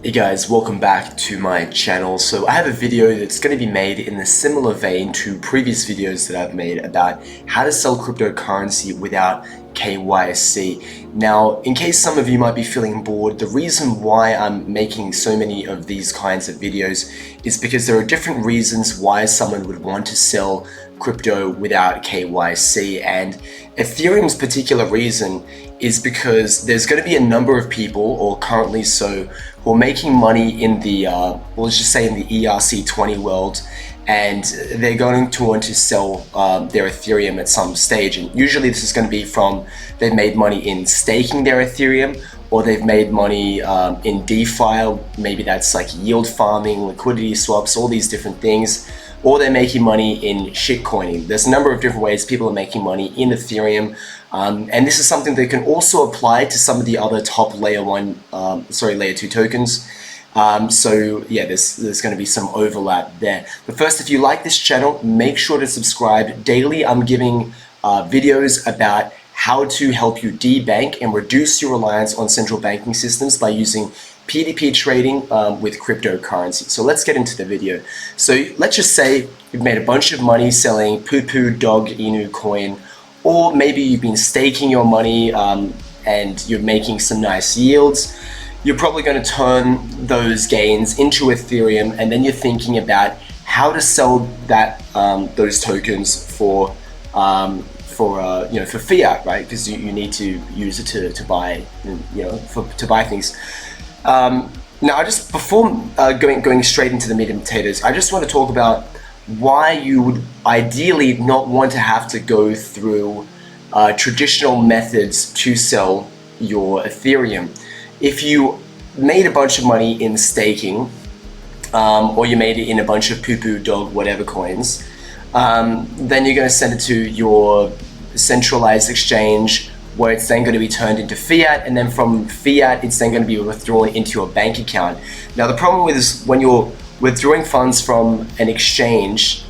Hey guys, welcome back to my channel. So I have a video that's going to be made in a similar vein to previous videos that I've made about how to sell cryptocurrency without KYC. Now, in case some of you might be feeling bored, the reason why I'm making so many of these kinds of videos is because there are different reasons why someone would want to sell crypto without KYC, and Ethereum's particular reason is because there's going to be a number of people, or currently so, who are making money in the, let's just say in the ERC20 world, and they're going to want to sell their Ethereum at some stage. And usually this is going to be from they've made money in staking their Ethereum, or they've made money in DeFi, maybe that's like yield farming, liquidity swaps, all these different things, or they're making money in shitcoining. There's a number of different ways people are making money in Ethereum, and this is something that can also apply to some of the other top layer 2 tokens. So yeah, there's going to be some overlap there. But first, if you like this channel, make sure to subscribe. Daily, I'm giving videos about how to help you debank and reduce your reliance on central banking systems by using P2P trading with cryptocurrency. So let's get into the video. So let's just say you've made a bunch of money selling poo-poo dog inu coin, or maybe you've been staking your money and you're making some nice yields. You're probably going to turn those gains into Ethereum, and then you're thinking about how to sell that those tokens for fiat, right? Because you need to use it to buy, to buy things. Now, before going straight into the meat and potatoes, I just want to talk about why you would ideally not want to have to go through traditional methods to sell your Ethereum. If you made a bunch of money in staking, or you made it in a bunch of poo-poo dog whatever coins, then you're going to send it to your centralized exchange, where it's then going to be turned into fiat, and then from fiat it's then going to be withdrawn into your bank account. Now, the problem with this, when you're withdrawing funds from an exchange,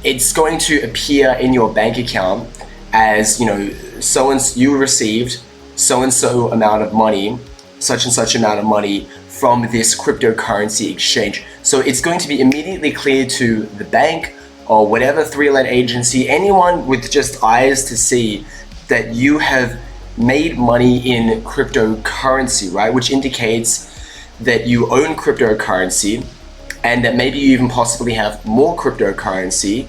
it's going to appear in your bank account as, you received so and so amount of money, such and such amount of money from this cryptocurrency exchange. So it's going to be immediately clear to the bank or whatever three-letter agency, anyone with just eyes to see that you have made money in cryptocurrency, right? Which indicates that you own cryptocurrency, and that maybe you even possibly have more cryptocurrency.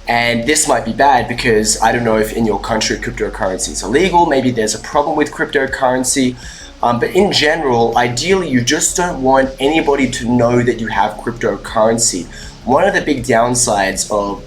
And this might be bad because I don't know if in your country cryptocurrency is illegal, maybe there's a problem with cryptocurrency. But in general, ideally, you just don't want anybody to know that you have cryptocurrency. One of the big downsides of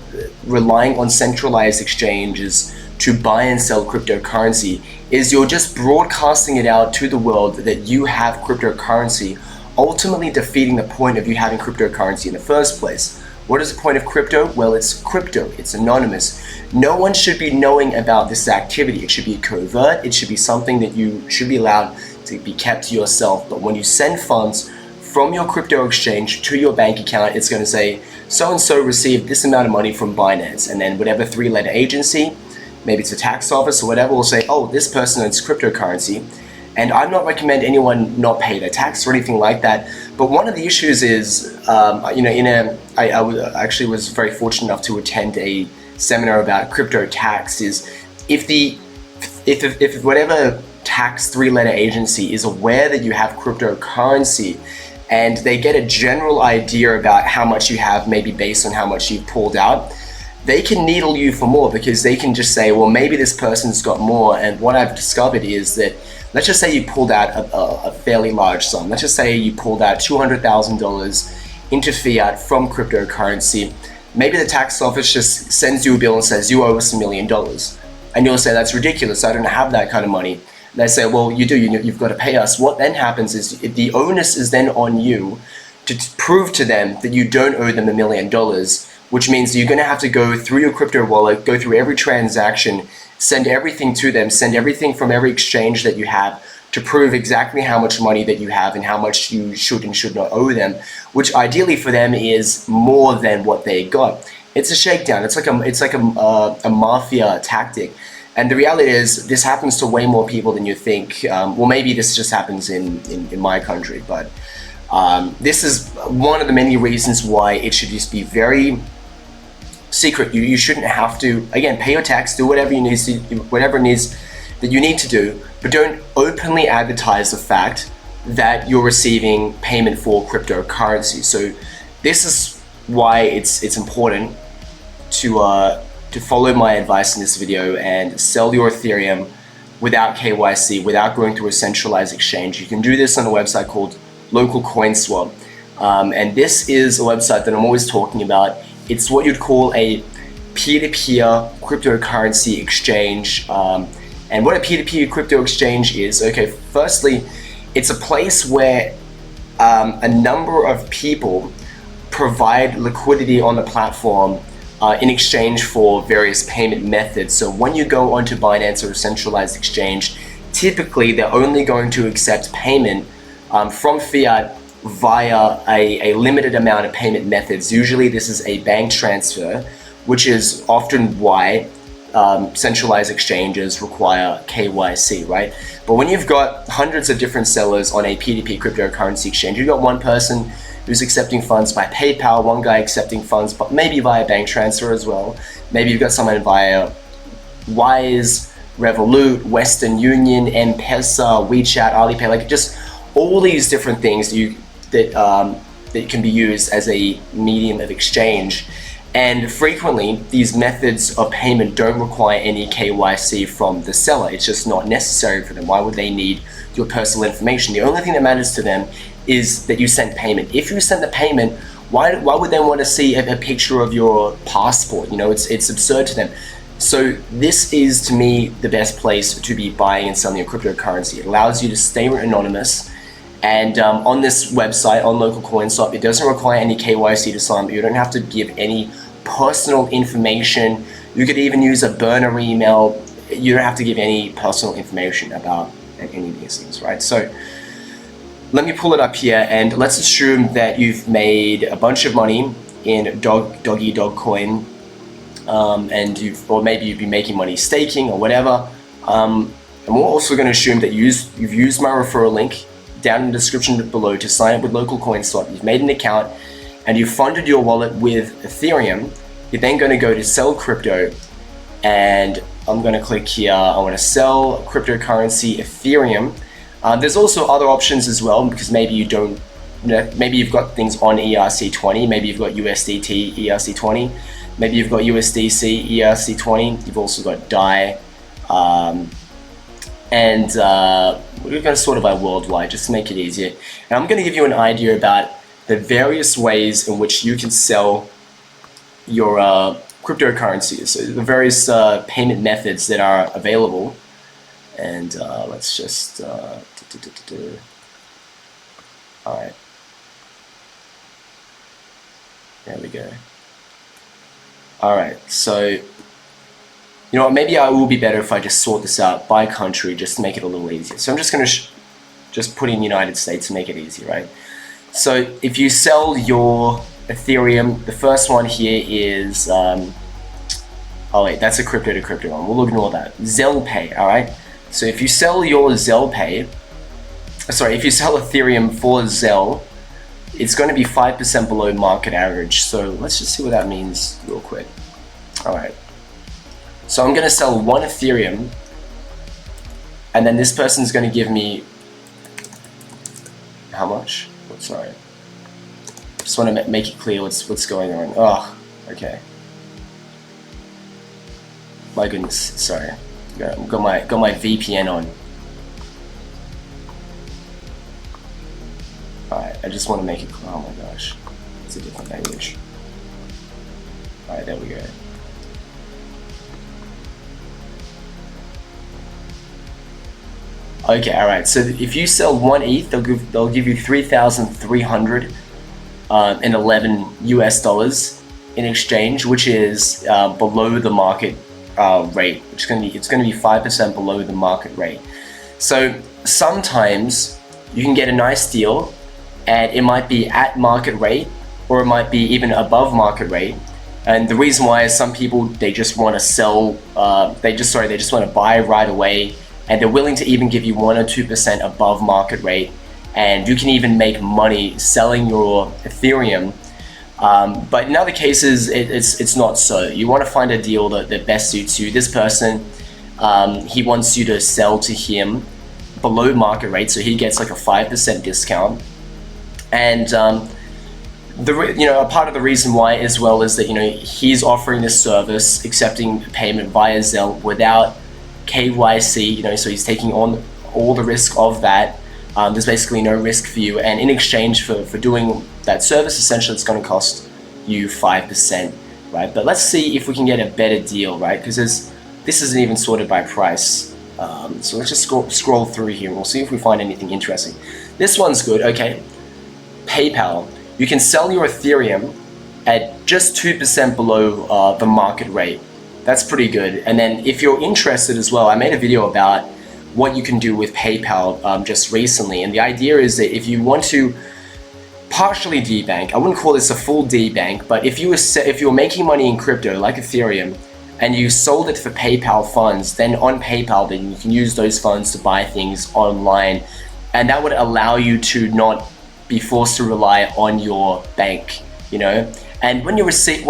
relying on centralized exchanges to buy and sell cryptocurrency is you're just broadcasting it out to the world that you have cryptocurrency, ultimately defeating the point of you having cryptocurrency in the first place. What is the point of crypto? Well, it's crypto, it's anonymous. No one should be knowing about this activity. It should be covert, it should be something that you should be allowed to be kept to yourself. But when you send funds from your crypto exchange to your bank account, it's going to say so-and-so received this amount of money from Binance, and then whatever three-letter agency, maybe it's a tax office or whatever, will say, oh, this person owns cryptocurrency. And I'm not recommend anyone not pay their tax or anything like that. But one of the issues is, I actually was very fortunate enough to attend a seminar about crypto tax, is if whatever tax three-letter agency is aware that you have cryptocurrency, and they get a general idea about how much you have, maybe based on how much you've pulled out, they can needle you for more, because they can just say, well, maybe this person's got more. And what I've discovered is that, let's just say you pulled out a fairly large sum. Let's just say you pulled out $200,000 into fiat from cryptocurrency. Maybe the tax office just sends you a bill and says, you owe us $1 million. And you'll say, that's ridiculous, I don't have that kind of money. They say, well, you do, you've got to pay us. What then happens is the onus is then on you to prove to them that you don't owe them $1 million, which means you're going to have to go through your crypto wallet, go through every transaction, send everything to them, send everything from every exchange that you have to prove exactly how much money that you have and how much you should and should not owe them, which ideally for them is more than what they got. It's a shakedown. It's like a mafia tactic. And the reality is, this happens to way more people than you think. Well, maybe this just happens in my country, but this is one of the many reasons why it should just be very secret. You shouldn't have to, again, pay your tax, do whatever whatever it is that you need to do, but don't openly advertise the fact that you're receiving payment for cryptocurrency. So this is why it's important to follow my advice in this video and sell your Ethereum without KYC, without going through a centralized exchange. You can do this on a website called Local CoinSwap. And this is a website that I'm always talking about. It's what you'd call a peer-to-peer cryptocurrency exchange. And what a peer-to-peer crypto exchange is, okay, firstly, it's a place where a number of people provide liquidity on the platform in exchange for various payment methods. So when you go onto Binance or a centralized exchange, typically they're only going to accept payment from fiat via a limited amount of payment methods. Usually this is a bank transfer, which is often why centralized exchanges require KYC, right? But when you've got hundreds of different sellers on a P2P cryptocurrency exchange, you've got one person who's accepting funds by PayPal, one guy accepting funds, but maybe via bank transfer as well. Maybe you've got someone via Wise, Revolut, Western Union, M-Pesa, WeChat, Alipay, like just all these different things that can be used as a medium of exchange. And frequently, these methods of payment don't require any KYC from the seller. It's just not necessary for them. Why would they need your personal information? The only thing that matters to them is that you sent payment. If you sent the payment, why would they want to see a picture of your passport? You know, it's absurd to them. So this is, to me, the best place to be buying and selling your cryptocurrency. It allows you to stay anonymous. And on this website, on Local CoinSwap, it doesn't require any KYC to sign up. You don't have to give any personal information. You could even use a burner email. You don't have to give any personal information about any of these things, right? So let me pull it up here, and let's assume that you've made a bunch of money in Doggy Dog Coin, and or maybe you've been making money staking or whatever. And we're also going to assume that you've used my referral link down in the description below to sign up with Local CoinSwap. You've made an account and you've funded your wallet with Ethereum. You're then going to go to sell crypto, and I'm going to click here. I want to sell cryptocurrency Ethereum. There's also other options as well, because maybe you don't, maybe you've got things on ERC20, maybe you've got USDT ERC20, maybe you've got USDC ERC20, you've also got DAI, and we're going to sort it by worldwide just to make it easier. And I'm going to give you an idea about the various ways in which you can sell your cryptocurrencies, so the various payment methods that are available. And let's just all right, there we go. All right, so you know what, maybe I will be better if I just sort this out by country just to make it a little easier. So I'm just going to just put in United States to make it easy, right? So if you sell your Ethereum, the first one here is oh wait, that's a crypto to crypto one, we'll ignore that. ZellPay, all right? So if you sell your ZellPay, sorry, if you sell Ethereum for Zell, it's going to be 5% below market average. So let's just see what that means real quick. All right. So I'm going to sell one Ethereum, and then this person's going to give me how much? Oh, sorry. Just want to make it clear what's going on. Oh, okay. My goodness, sorry. Got my VPN on. Alright, I just want to make it clear. Oh my gosh, it's a different language. Alright, there we go. Okay, alright, so if you sell one ETH, they'll give you 3,311 US dollars in exchange, which is below the market rate, which it's going to be 5% below the market rate. So sometimes you can get a nice deal, and it might be at market rate, or it might be even above market rate, And the reason why is some people, they just want to sell, they just want to buy right away, and they're willing to even give you 1 or 2% above market rate, and you can even make money selling your Ethereum. But in other cases, it's not so. You want to find a deal that best suits you. This person, he wants you to sell to him below market rate, so he gets like a 5% discount. And a part of the reason why as well is that he's offering this service, accepting payment via Zelle without KYC. So he's taking on all the risk of that. There's basically no risk for you, and in exchange for doing that service, essentially it's going to cost you 5%, right? But let's see if we can get a better deal, right? Because this isn't even sorted by price. So let's just scroll through here and we'll see if we find anything interesting. This one's good. Okay, PayPal. You can sell your Ethereum at just 2% below the market rate. That's pretty good. And then if you're interested as well, I made a video about what you can do with PayPal just recently, and the idea is that if you want to partially debank, I wouldn't call this a full debank, but if you were making money in crypto like Ethereum and you sold it for PayPal funds, then on PayPal, then you can use those funds to buy things online, and that would allow you to not be forced to rely on your bank. And when you receive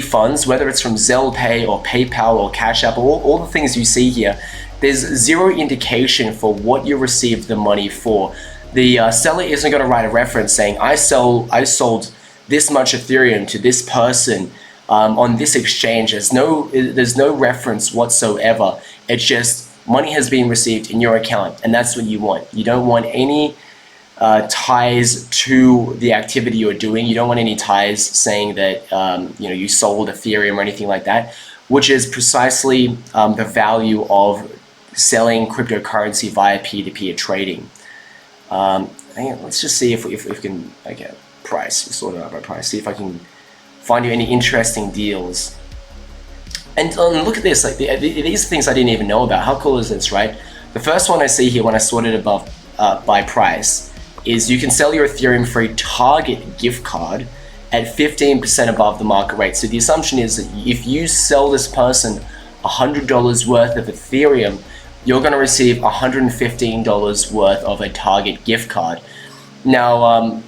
funds, whether it's from Zelle Pay or PayPal or Cash App, all the things you see here, there's zero indication for what you received the money for. The seller isn't going to write a reference saying, I sold this much Ethereum to this person on this exchange. There's no reference whatsoever. It's just money has been received in your account, and that's what you want. You don't want any ties to the activity you're doing. You don't want any ties saying that you sold Ethereum or anything like that, which is precisely the value of selling cryptocurrency via peer-to-peer trading. Let's just see if we can, okay, price, we sort it out by price, see if I can find you any interesting deals. And look at this, like these things I didn't even know about. How cool is this, right? The first one I see here when I sort it above by price is you can sell your Ethereum for a Target gift card at 15% above the market rate. So the assumption is that if you sell this person $100 worth of Ethereum, you're going to receive $115 worth of a Target gift card. Now,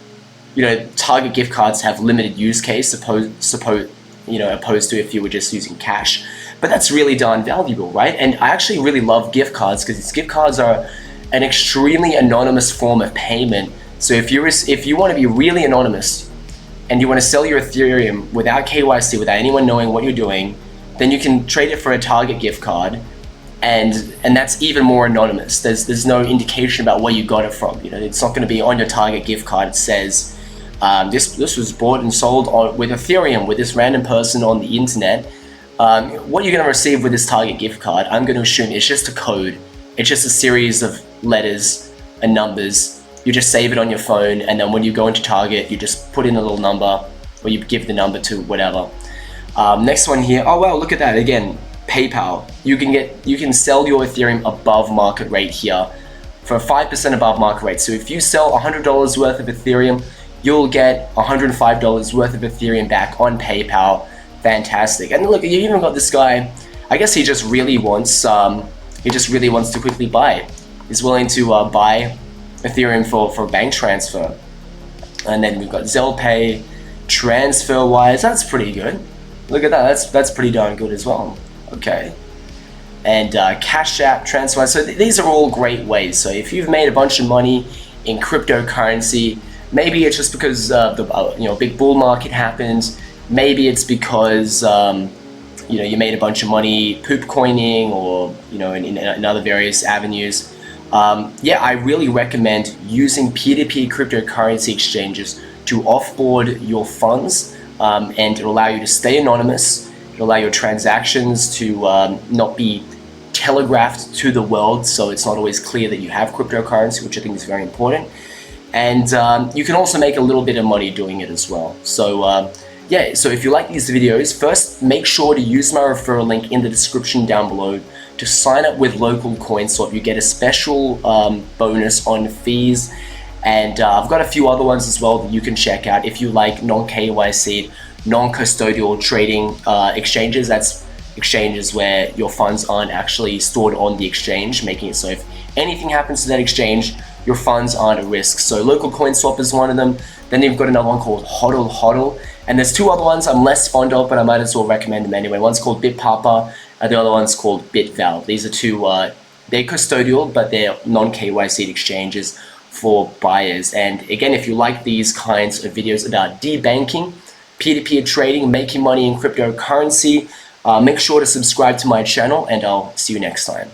Target gift cards have limited use case, opposed to if you were just using cash. But that's really darn valuable, right? And I actually really love gift cards because gift cards are an extremely anonymous form of payment. So if you want to be really anonymous and you want to sell your Ethereum without KYC, without anyone knowing what you're doing, then you can trade it for a Target gift card. And that's even more anonymous. There's no indication about where you got it from. It's not going to be on your Target gift card. It says this was bought and sold with Ethereum with this random person on the internet. What you're going to receive with this Target gift card, I'm going to assume it's just a code. It's just a series of letters and numbers. You just save it on your phone, and then when you go into Target, you just put in a little number, or you give the number to whatever. Next one here. Oh wow, look at that again. PayPal. You can sell your Ethereum above market rate here for 5% above market rate. So if you sell $100 worth of Ethereum, you'll get $105 worth of Ethereum back on PayPal. Fantastic. And look, you even got this guy. I guess he just really wants to quickly buy. He's willing to buy Ethereum for bank transfer. And then we've got Zelle Pay, TransferWise. That's pretty good. Look at that. That's pretty darn good as well. Okay, and Cash App, TransferWise. So these are all great ways. So if you've made a bunch of money in cryptocurrency, maybe it's just because the big bull market happened. Maybe it's because you made a bunch of money poop coining, or in other various avenues. I really recommend using peer-to-peer cryptocurrency exchanges to offboard your funds, and it'll allow you to stay anonymous. It'll allow your transactions to not be telegraphed to the world, so it's not always clear that you have cryptocurrency, which I think is very important. And you can also make a little bit of money doing it as well. So so if you like these videos, first make sure to use my referral link in the description down below to sign up with Local CoinSwap. You get a special bonus on fees. And I've got a few other ones as well that you can check out if you like non-KYC, non-custodial trading exchanges. That's exchanges where your funds aren't actually stored on the exchange, making it so if anything happens to that exchange, your funds aren't at risk. So local coin swap is one of them. Then you've got another one called HODL. And there's two other ones I'm less fond of, but I might as well recommend them anyway. One's called BitPapa, and the other one's called BitVal. These are two, they're custodial, but they're non-KYC exchanges for buyers. And again, if you like these kinds of videos about debanking, peer-to-peer trading, making money in cryptocurrency, make sure to subscribe to my channel, and I'll see you next time.